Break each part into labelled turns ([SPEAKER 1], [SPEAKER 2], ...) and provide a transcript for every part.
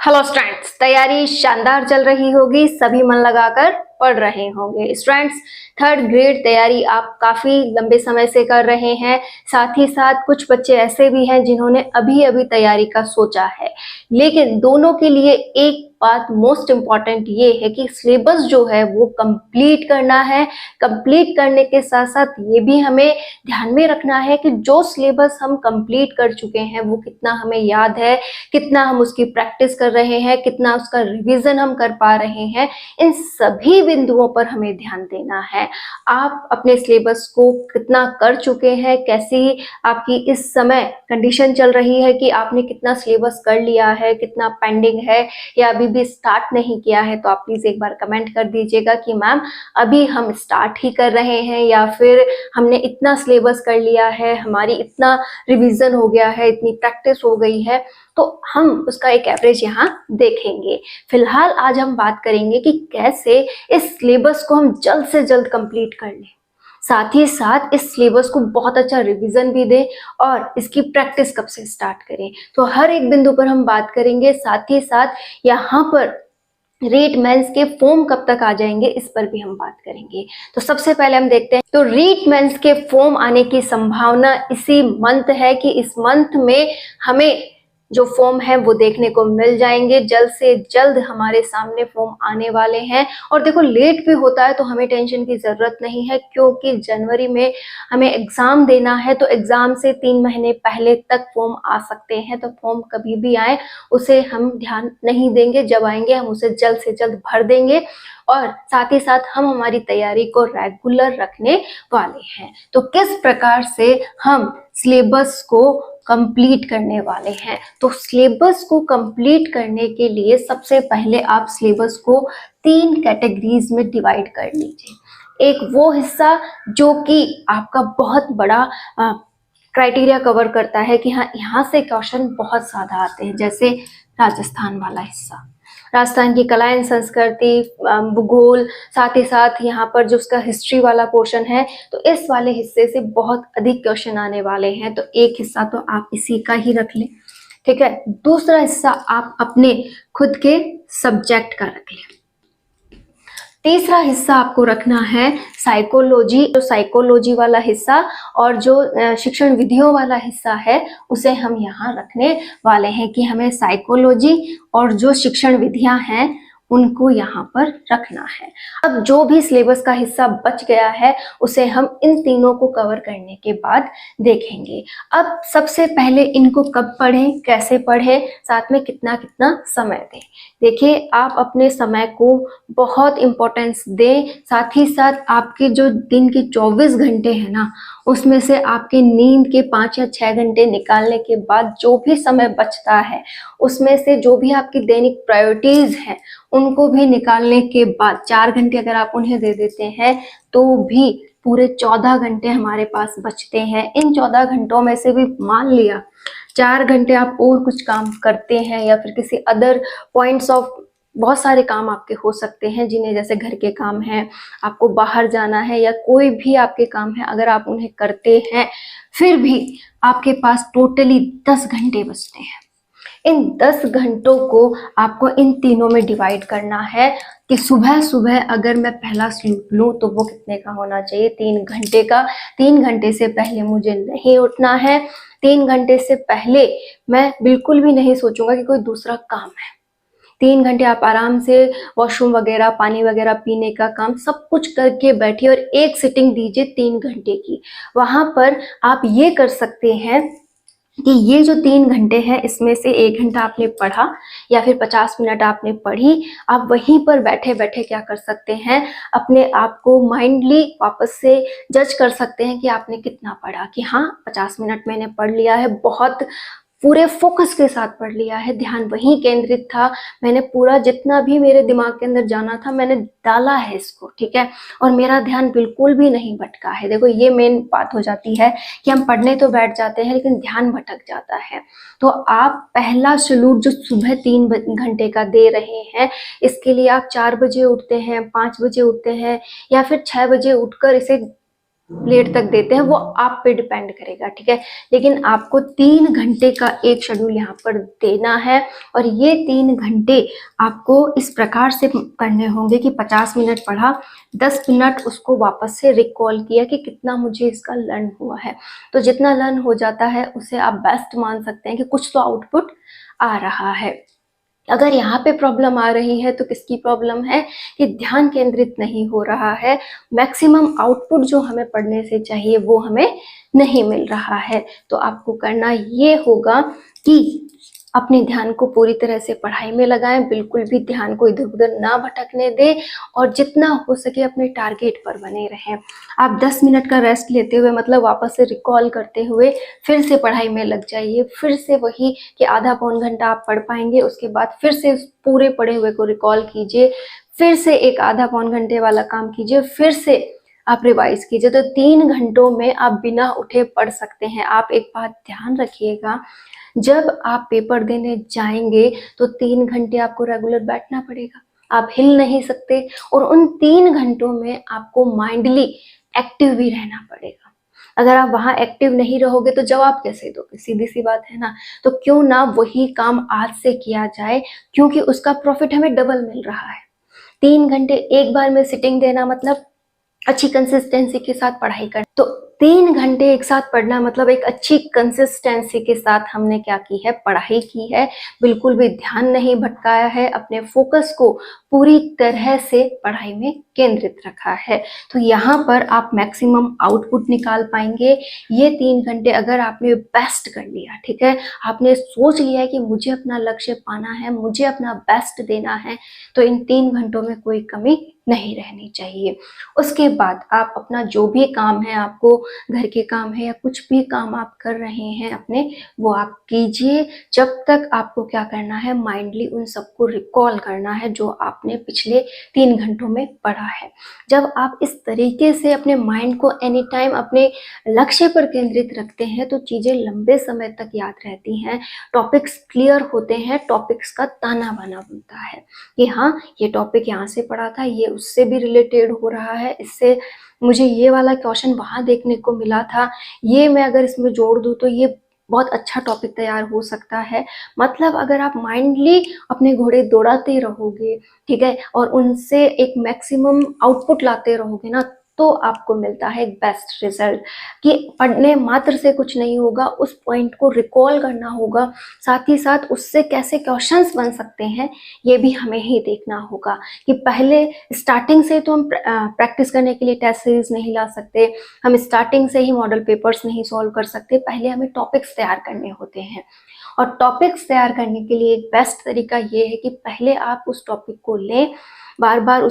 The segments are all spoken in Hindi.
[SPEAKER 1] हेलो स्टूडेंट्स, तैयारी शानदार चल रही होगी। सभी मन लगाकर पढ़ रहे होंगे। स्टूडेंट्स, थर्ड ग्रेड तैयारी आप काफी लंबे समय से कर रहे हैं। साथ ही साथ कुछ बच्चे ऐसे भी हैं जिन्होंने अभी अभी तैयारी का सोचा है, लेकिन दोनों के लिए एक बात मोस्ट इम्पॉर्टेंट ये है कि सिलेबस जो है वो कंप्लीट करना है। कंप्लीट करने के साथ साथ ये भी हमें ध्यान में रखना है कि जो सिलेबस हम कंप्लीट कर चुके हैं वो कितना हमें याद है, कितना हम उसकी प्रैक्टिस कर रहे हैं, कितना उसका रिवीजन हम कर पा रहे हैं। इन सभी बिंदुओं पर हमें ध्यान देना है। आप अपने सिलेबस को कितना कर चुके हैं, कैसी आपकी इस समय कंडीशन चल रही है कि आपने कितना सिलेबस कर लिया है, कितना पेंडिंग है या अभी भी स्टार्ट नहीं किया है, तो आप प्लीज एक बार कमेंट कर दीजिएगा कि मैम अभी हम स्टार्ट ही कर रहे हैं या फिर हमने इतना सिलेबस कर लिया है, हमारी इतना रिवीजन हो गया है, इतनी प्रैक्टिस हो गई है। तो हम उसका एक एवरेज यहाँ देखेंगे। फिलहाल आज हम बात करेंगे कि कैसे इस सिलेबस को हम जल्द से जल्द कंप्लीट कर लें, साथ ही साथ इस सिलेबस को बहुत अच्छा रिवीजन भी दें और इसकी प्रैक्टिस कब से स्टार्ट करें। तो हर एक बिंदु पर हम बात करेंगे। साथ ही साथ यहाँ पर रीट मेंस के फॉर्म कब तक आ जाएंगे इस पर भी हम बात करेंगे। तो सबसे पहले हम देखते हैं, तो रीट मेंस के फॉर्म आने की संभावना इसी मंथ है कि इस मंथ में हमें जो फॉर्म है वो देखने को मिल जाएंगे। जल्द से जल्द हमारे सामने फॉर्म आने वाले हैं। और देखो, लेट भी होता है तो हमें टेंशन की जरूरत नहीं है, क्योंकि जनवरी में हमें एग्जाम देना है, तो एग्जाम से 3 महीने पहले तक फॉर्म आ सकते हैं। तो फॉर्म कभी भी आए उसे हम ध्यान नहीं देंगे, जब आएंगे हम उसे जल्द से जल्द भर देंगे और साथ ही साथ हम हमारी तैयारी को रेगुलर रखने वाले हैं। तो किस प्रकार से हम सिलेबस को कंप्लीट करने वाले हैं, तो सिलेबस को कंप्लीट करने के लिए सबसे पहले आप सिलेबस को 3 कैटेगरीज में डिवाइड कर लीजिए। एक वो हिस्सा जो कि आपका बहुत बड़ा क्राइटेरिया कवर करता है कि हाँ, यहाँ से क्वेश्चन बहुत ज्यादा आते हैं, जैसे राजस्थान वाला हिस्सा, राजस्थान की कला एवं संस्कृति, भूगोल, साथ ही साथ यहाँ पर जो उसका हिस्ट्री वाला पोर्शन है, तो इस वाले हिस्से से बहुत अधिक क्वेश्चन आने वाले हैं। तो एक हिस्सा तो आप इसी का ही रख लें, ठीक है। दूसरा हिस्सा आप अपने खुद के सब्जेक्ट का रख लें। तीसरा हिस्सा आपको रखना है साइकोलॉजी, जो साइकोलॉजी वाला हिस्सा और जो शिक्षण विधियों वाला हिस्सा है उसे हम यहाँ रखने वाले हैं कि हमें साइकोलॉजी और जो शिक्षण विधियां हैं उनको यहाँ पर रखना है। अब जो भी सिलेबस का हिस्सा बच गया है उसे हम इन तीनों को कवर करने के बाद देखेंगे। अब सबसे पहले इनको कब पढ़ें, कैसे पढ़ें, साथ में कितना कितना समय दें। देखिए, आप अपने समय को बहुत इम्पोर्टेंस दें। साथ ही साथ आपके जो दिन के 24 घंटे हैं ना, उसमें से आपके नींद के 5 या 6 घंटे निकालने के बाद जो भी समय बचता है उसमें से जो भी आपकी दैनिक प्रायोरिटीज हैं उनको भी निकालने के बाद 4 घंटे अगर आप उन्हें दे देते हैं तो भी पूरे 14 घंटे हमारे पास बचते हैं। इन 14 घंटों में से भी मान लिया 4 घंटे आप और कुछ काम करते हैं या फिर किसी अदर पॉइंट्स ऑफ, बहुत सारे काम आपके हो सकते हैं जिन्हें, जैसे घर के काम हैं, आपको बाहर जाना है या कोई भी आपके काम है, अगर आप उन्हें करते हैं फिर भी आपके पास टोटली 10 घंटे बचते हैं। इन 10 घंटों को आपको इन तीनों में डिवाइड करना है कि सुबह सुबह अगर मैं पहला स्लीप लूँ तो वो कितने का होना चाहिए, 3 घंटे का। 3 घंटे से पहले मुझे नहीं उठना है। 3 घंटे से पहले मैं बिल्कुल भी नहीं सोचूंगा कि कोई दूसरा काम है। 3 घंटे आप आराम से वॉशरूम वगैरह, पानी वगैरह पीने का काम सब कुछ करके बैठिए और एक सिटिंग दीजिए 3 घंटे की। वहां पर आप ये कर सकते हैं कि ये जो 3 घंटे हैं इसमें से 1 घंटा आपने पढ़ा या फिर 50 मिनट आपने पढ़ी, आप वहीं पर बैठे बैठे क्या कर सकते हैं, अपने आप को माइंडली वापस से जज कर सकते हैं कि आपने कितना पढ़ा, कि हाँ 50 मिनट मैंने पढ़ लिया है, बहुत पूरे फोकस के साथ पढ़ लिया है, ध्यान वहीं केंद्रित था, मैंने पूरा जितना भी मेरे दिमाग के अंदर जाना था मैंने डाला है इसको, ठीक है, और मेरा ध्यान बिल्कुल भी नहीं भटका है। देखो, ये मेन बात हो जाती है कि हम पढ़ने तो बैठ जाते हैं लेकिन ध्यान भटक जाता है। तो आप पहला शेड्यूल जो सुबह 3 घंटे का दे रहे हैं, इसके लिए आप 4 बजे उठते हैं, 5 बजे उठते हैं या फिर 6 बजे उठकर इसे लेट तक देते हैं वो आप पे डिपेंड करेगा, ठीक है। लेकिन आपको 3 घंटे का एक शेड्यूल यहाँ पर देना है और ये 3 घंटे आपको इस प्रकार से करने होंगे कि 50 मिनट पढ़ा, 10 मिनट उसको वापस से रिकॉल किया कि कितना मुझे इसका लर्न हुआ है। तो जितना लर्न हो जाता है उसे आप बेस्ट मान सकते हैं कि कुछ तो आउटपुट आ रहा है। अगर यहाँ पे प्रॉब्लम आ रही है तो किसकी प्रॉब्लम है कि ध्यान केंद्रित नहीं हो रहा है, मैक्सिमम आउटपुट जो हमें पढ़ने से चाहिए वो हमें नहीं मिल रहा है। तो आपको करना ये होगा कि अपने ध्यान को पूरी तरह से पढ़ाई में लगाएं, बिल्कुल भी ध्यान को इधर उधर ना भटकने दें और जितना हो सके अपने टारगेट पर बने रहें। आप 10 मिनट का रेस्ट लेते हुए मतलब वापस से रिकॉल करते हुए फिर से पढ़ाई में लग जाइए, फिर से वही कि आधा पौन घंटा आप पढ़ पाएंगे, उसके बाद फिर से उस पूरे पढ़े हुए को रिकॉल कीजिए, फिर से एक आधा पौन घंटे वाला काम कीजिए, फिर से आप रिवाइज कीजिए। तो 3 घंटों में आप बिना उठे पढ़ सकते हैं। आप एक बात ध्यान रखिएगा, जब आप पेपर देने जाएंगे तो 3 घंटे आपको रेगुलर बैठना पड़ेगा, आप हिल नहीं सकते और उन 3 घंटों में आपको माइंडली एक्टिव भी रहना पड़ेगा। अगर आप वहां एक्टिव नहीं रहोगे तो जवाब कैसे दोगे, सीधी सी बात है ना। तो क्यों ना वही काम आज से किया जाए, क्योंकि उसका प्रॉफिट हमें डबल मिल रहा है। 3 घंटे एक बार में सिटिंग देना मतलब अच्छी कंसिस्टेंसी के साथ पढ़ाई करना। तो 3 घंटे एक साथ पढ़ना मतलब एक अच्छी कंसिस्टेंसी के साथ हमने क्या की है, पढ़ाई की है, बिल्कुल भी ध्यान नहीं भटकाया है, अपने फोकस को पूरी तरह से पढ़ाई में केंद्रित रखा है। तो यहाँ पर आप मैक्सिमम आउटपुट निकाल पाएंगे। ये 3 घंटे अगर आपने बेस्ट कर लिया, ठीक है, आपने सोच लिया है कि मुझे अपना लक्ष्य पाना है, मुझे अपना बेस्ट देना है, तो इन 3 घंटों में कोई कमी नहीं रहनी चाहिए। उसके बाद आप अपना जो भी काम है, आपको घर के काम है या कुछ भी काम आप कर रहे हैं अपने, वो आप कीजिए। जब तक आपको क्या करना है, माइंडली उन सबको रिकॉल करना है जो आपने पिछले 3 घंटों में पढ़ा है। जब आप इस तरीके से अपने माइंड को एनी टाइम अपने लक्ष्य पर केंद्रित रखते हैं तो चीजें लंबे समय तक याद रहती हैं, टॉपिक्स क्लियर होते हैं, टॉपिक्स का ताना बाना बनता है कि हाँ ये टॉपिक यहाँ से पढ़ा था, ये उससे भी रिलेटेड हो रहा है, इससे मुझे ये वाला क्वेश्चन वहां देखने को मिला था, ये मैं अगर इसमें जोड़ दूं तो ये बहुत अच्छा टॉपिक तैयार हो सकता है। मतलब अगर आप माइंडली अपने घोड़े दौड़ाते रहोगे, ठीक है, और उनसे एक मैक्सिमम आउटपुट लाते रहोगे ना, तो आपको मिलता है एक बेस्ट रिजल्ट। कि पढ़ने मात्र से कुछ नहीं होगा, उस पॉइंट को रिकॉल करना होगा, साथ ही साथ उससे कैसे क्वेश्चंस बन सकते हैं ये भी हमें ही देखना होगा। कि पहले स्टार्टिंग से तो हम प्रैक्टिस करने के लिए टेस्ट सीरीज नहीं ला सकते, हम स्टार्टिंग से ही मॉडल पेपर्स नहीं सॉल्व कर सकते, पहले हमें टॉपिक्स तैयार करने होते हैं। और टॉपिक्स तैयार करने के लिए एक बेस्ट तरीका ये है कि पहले आप उस टॉपिक को लें, बार बार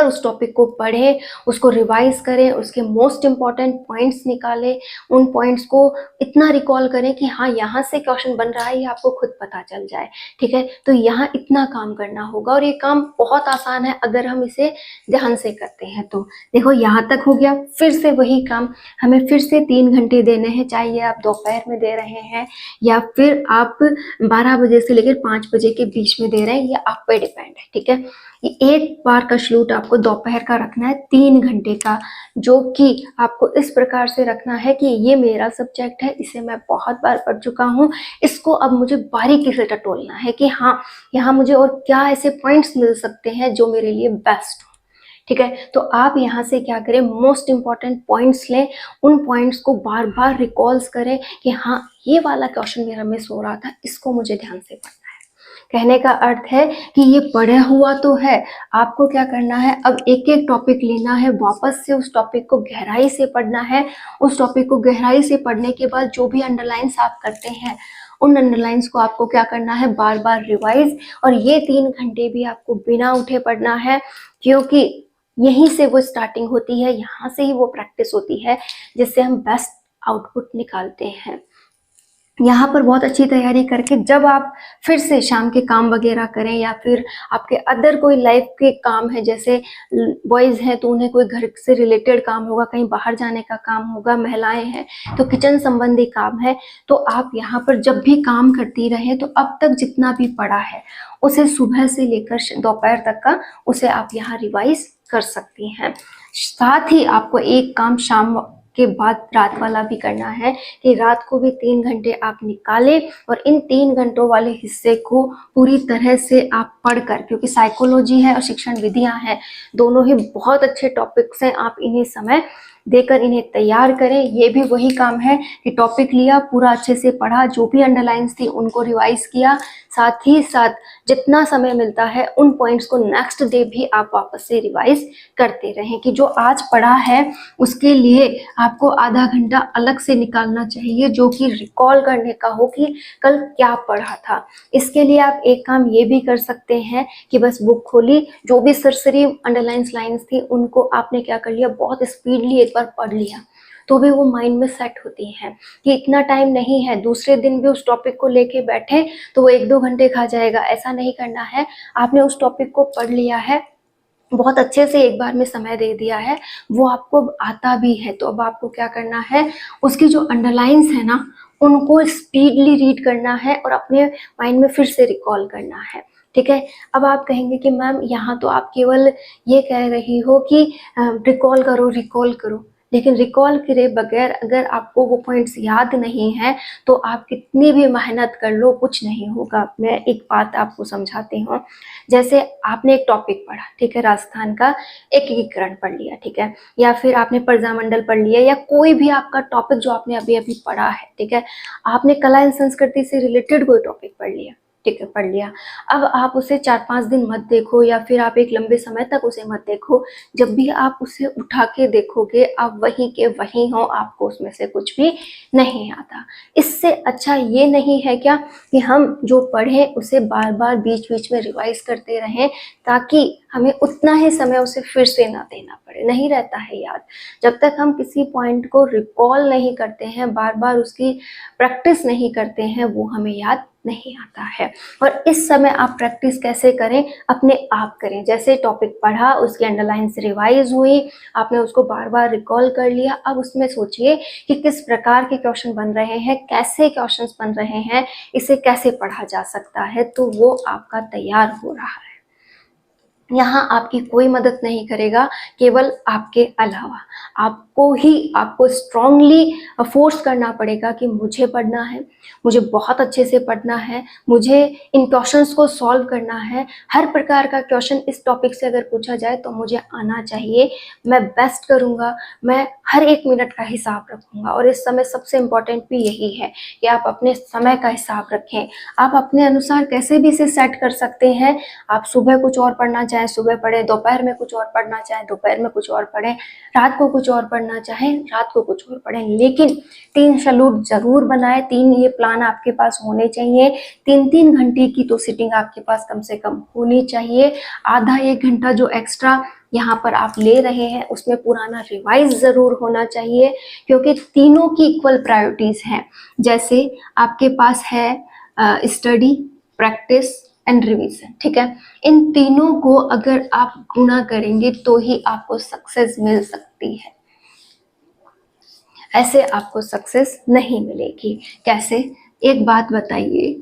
[SPEAKER 1] उस टॉपिक को पढ़ें, उसको रिवाइज करें, उसके मोस्ट इंपॉर्टेंट पॉइंट्स निकालें, उन पॉइंट्स को इतना रिकॉल करें कि हाँ यहाँ से क्वेश्चन बन रहा है, ये आपको खुद पता चल जाए, ठीक है। तो यहाँ इतना काम करना होगा और ये काम बहुत आसान है अगर हम इसे ध्यान से करते हैं। तो देखो यहाँ तक हो गया, फिर से वही काम, हमें फिर से 3 घंटे देने हैं, चाहे ये आप दोपहर में दे रहे हैं या फिर आप 12 बजे से लेकर 5 बजे के बीच में दे रहे हैं, ये आप पे डिपेंड है, ठीक है। ये एक बार का शेड्यूल आपको दोपहर का रखना है 3 घंटे का, जो कि आपको इस प्रकार से रखना है कि ये मेरा सब्जेक्ट है, इसे मैं बहुत बार पढ़ चुका हूँ, इसको अब मुझे बारीकी से टटोलना है कि हाँ यहाँ मुझे और क्या ऐसे पॉइंट्स मिल सकते हैं जो मेरे लिए बेस्ट हो, ठीक है। तो आप यहाँ से क्या करें, मोस्ट इंपॉर्टेंट पॉइंट्स लें, उन पॉइंट्स को बार बार रिकॉल्स करें कि हाँ ये वाला क्वेश्चन मेरा मिस हो रहा था, इसको मुझे ध्यान से पढ़ना है। कहने का अर्थ है कि ये पढ़ा हुआ तो है, आपको क्या करना है, अब एक एक टॉपिक लेना है, वापस से उस टॉपिक को गहराई से पढ़ना है। उस टॉपिक को गहराई से पढ़ने के बाद जो भी अंडरलाइंस आप करते हैं, उन अंडरलाइंस को आपको क्या करना है, बार बार रिवाइज। और ये 3 घंटे भी आपको बिना उठे पढ़ना है, क्योंकि यहीं से वो स्टार्टिंग होती है, यहाँ से ही वो प्रैक्टिस होती है जिससे हम बेस्ट आउटपुट निकालते हैं। यहाँ पर बहुत अच्छी तैयारी करके जब आप फिर से शाम के काम वगैरह करें या फिर आपके अदर कोई लाइफ के काम है, जैसे बॉयज़ हैं तो उन्हें कोई घर से रिलेटेड काम होगा, कहीं बाहर जाने का काम होगा, महिलाएं हैं तो किचन संबंधी काम है, तो आप यहाँ पर जब भी काम करती रहें तो अब तक जितना भी पढ़ा है उसे सुबह से लेकर दोपहर तक का उसे आप यहाँ रिवाइज कर सकती हैं। साथ ही आपको एक काम शाम के बाद रात वाला भी करना है कि रात को भी 3 घंटे आप निकालें और इन 3 घंटों वाले हिस्से को पूरी तरह से आप पढ़कर, क्योंकि साइकोलॉजी है और शिक्षण विधियां हैं, दोनों ही बहुत अच्छे टॉपिक्स हैं, आप इन्हें समय देकर इन्हें तैयार करें। ये भी वही काम है कि टॉपिक लिया, पूरा अच्छे से पढ़ा, जो भी अंडरलाइंस थी उनको रिवाइज किया, साथ ही साथ जितना समय मिलता है उन पॉइंट्स को नेक्स्ट डे भी आप वापस से रिवाइज करते रहें कि जो आज पढ़ा है उसके लिए आपको आधा घंटा अलग से निकालना चाहिए, जो कि रिकॉल करने का हो कि कल क्या पढ़ा था। इसके लिए आप एक काम ये भी कर सकते हैं कि बस बुक खोली, जो भी सरसरी अंडरलाइंस लाइंस थी उनको आपने क्या कर लिया, बहुत स्पीडली एक बार पढ़ लिया, तो भी वो माइंड में सेट होती हैं कि इतना टाइम नहीं है, दूसरे दिन भी उस टॉपिक को लेके बैठे तो वो 1-2 घंटे खा जाएगा, ऐसा नहीं करना है। आपने उस टॉपिक को पढ़ लिया है, बहुत अच्छे से एक बार में समय दे दिया है, वो आपको आता भी है, तो अब आपको क्या करना है, उसकी जो अंडरलाइंस है ना उनको स्पीडली रीड करना है और अपने माइंड में फिर से रिकॉल करना है। ठीक है। अब आप कहेंगे कि मैम यहाँ तो आप केवल ये कह रही हो कि रिकॉल करो रिकॉल करो, लेकिन रिकॉल करे बगैर अगर आपको वो पॉइंट्स याद नहीं है तो आप कितनी भी मेहनत कर लो कुछ नहीं होगा। मैं एक बात आपको समझाती हूँ, जैसे आपने एक टॉपिक पढ़ा, ठीक है, राजस्थान का एकीकरण पढ़ लिया, ठीक है, या फिर आपने प्रजामंडल पढ़ लिया, या कोई भी आपका टॉपिक जो आपने अभी अभी पढ़ा है, ठीक है, आपने कला एवं संस्कृति से रिलेटेड कोई टॉपिक पढ़ लिया, ठीक है, पढ़ लिया। अब आप उसे 4-5 दिन मत देखो या फिर आप एक लंबे समय तक उसे मत देखो, जब भी आप उसे उठा के देखोगे आप वहीं के वहीं हो, आपको उसमें से कुछ भी नहीं आता। इससे अच्छा ये नहीं है क्या कि हम जो पढ़ें उसे बार बार बीच बीच में रिवाइज करते रहें, ताकि हमें उतना ही समय उसे फिर से ना देना पड़े, नहीं रहता है याद। जब तक हम किसी पॉइंट को रिकॉल नहीं करते हैं, बार बार उसकी प्रैक्टिस नहीं करते हैं, वो हमें याद नहीं आता है। और इस समय आप प्रैक्टिस कैसे करें, अपने आप करें। जैसे टॉपिक पढ़ा, उसकी अंडरलाइंस रिवाइज हुई, आपने उसको बार बार रिकॉल कर लिया, अब उसमें सोचिए कि किस प्रकार के क्वेश्चन बन रहे हैं, कैसे क्वेश्चंस बन रहे हैं, इसे कैसे पढ़ा जा सकता है, तो वो आपका तैयार हो रहा है। यहाँ आपकी कोई मदद नहीं करेगा, केवल आपके अलावा आपको स्ट्रांगली फोर्स करना पड़ेगा कि मुझे पढ़ना है, मुझे बहुत अच्छे से पढ़ना है, मुझे इन क्वेश्चंस को सॉल्व करना है। हर प्रकार का क्वेश्चन इस टॉपिक से अगर पूछा जाए तो मुझे आना चाहिए, मैं बेस्ट करूँगा, मैं हर एक मिनट का हिसाब रखूँगा। और इस समय सबसे इम्पोर्टेंट भी यही है कि आप अपने समय का हिसाब रखें। आप अपने अनुसार कैसे भी इसे सेट कर सकते हैं। आप सुबह कुछ और पढ़ना चाहें सुबह पढ़ें, दोपहर में कुछ और पढ़ना चाहें दोपहर में कुछ और पढ़ें, रात को कुछ और पढ़ना चाहें रात को कुछ और पढ़ें, लेकिन 3 शेड्यूल जरूर बनाएं। 3 ये प्लान आपके पास होने चाहिए। 3-3 घंटे की तो सिटिंग आपके पास कम से कम होनी चाहिए। आधा 1 घंटा जो एक्स्ट्रा यहाँ पर आप ले रहे हैं उसमें पुराना रिवाइज जरूर होना चाहिए, क्योंकि तीनों की इक्वल प्रायोरिटीज हैं। जैसे आपके पास है स्टडी, प्रैक्टिस एंड रिवीजन, ठीक है, इन तीनों को अगर आप गुणा करेंगे तो ही आपको सक्सेस मिल सकती है, ऐसे आपको सक्सेस नहीं मिलेगी। कैसे, एक बात बताइए,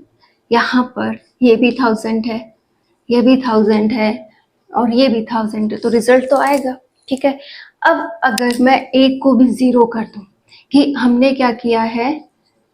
[SPEAKER 1] यहाँ पर ये भी 1000 है, ये भी 1000 है और ये भी 1000 है, तो रिजल्ट तो आएगा, ठीक है। अब अगर मैं एक को भी 0 कर दूं कि हमने क्या किया है,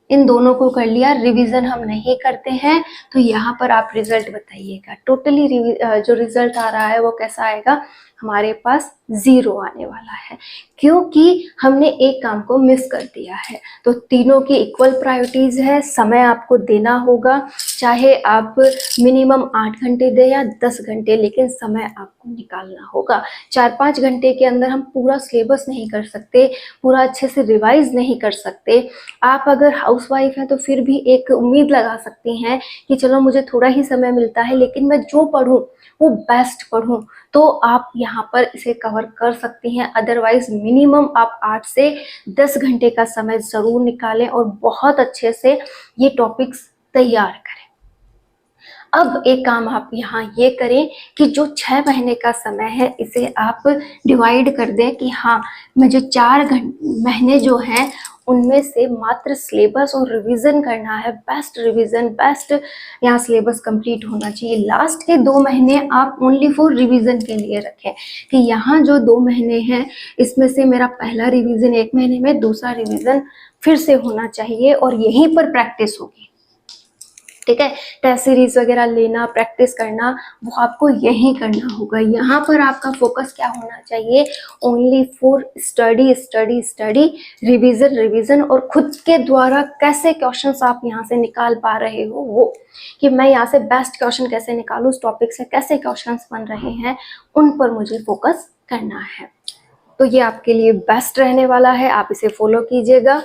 [SPEAKER 1] इन दोनों को कर लिया, रिवीजन हम नहीं करते हैं, तो यहाँ पर आप रिजल्ट बताइएगा। टोटली जो रिजल्ट आ रहा है वो कैसा आएगा, हमारे पास 0 आने वाला है, क्योंकि हमने एक काम को मिस कर दिया है। तो तीनों की इक्वल प्रायोरिटीज है, समय आपको देना होगा, चाहे आप मिनिमम 8 घंटे दें या 10 घंटे, लेकिन समय आपको निकालना होगा। 4-5 घंटे के अंदर हम पूरा सिलेबस नहीं कर सकते, पूरा अच्छे से रिवाइज नहीं कर सकते। आप अगर हाउसवाइफ हैं तो फिर भी एक उम्मीद लगा सकती हैं कि चलो मुझे थोड़ा ही समय मिलता है, लेकिन मैं जो पढूं वो बेस्ट पढूं, तो आप यहाँ पर इसे कवर कर सकती हैं। अदरवाइज मिनिमम आप 8 से 10 घंटे का समय जरूर निकालें और बहुत अच्छे से ये टॉपिक्स तैयार करें। अब एक काम आप यहाँ ये करें कि जो 6 महीने का समय है इसे आप डिवाइड कर दें कि हाँ, मुझे 4 महीने जो हैं उनमें से मात्र सिलेबस और रिवीजन करना है, बेस्ट रिवीजन, बेस्ट यहाँ सिलेबस कंप्लीट होना चाहिए। लास्ट के 2 महीने आप ओनली फॉर रिवीजन के लिए रखें कि यहाँ जो 2 महीने हैं इसमें से मेरा पहला रिवीजन 1 महीने में, दूसरा रिवीजन फिर से होना चाहिए और यहीं पर प्रैक्टिस होगी। ठीक है, टेस्ट सीरीज वगैरह लेना, प्रैक्टिस करना, वो आपको यही करना होगा। यहाँ पर आपका फोकस क्या होना चाहिए? Only for study study study, revision revision, और खुद के द्वारा कैसे क्वेश्चंस आप यहाँ से निकाल पा रहे हो, वो कि मैं यहाँ से बेस्ट क्वेश्चन कैसे निकालूँ, उस टॉपिक से कैसे क्वेश्चंस बन रहे हैं, उन पर मुझे फोकस करना है। तो ये आपके लिए बेस्ट रहने वाला है, आप इसे फॉलो कीजिएगा।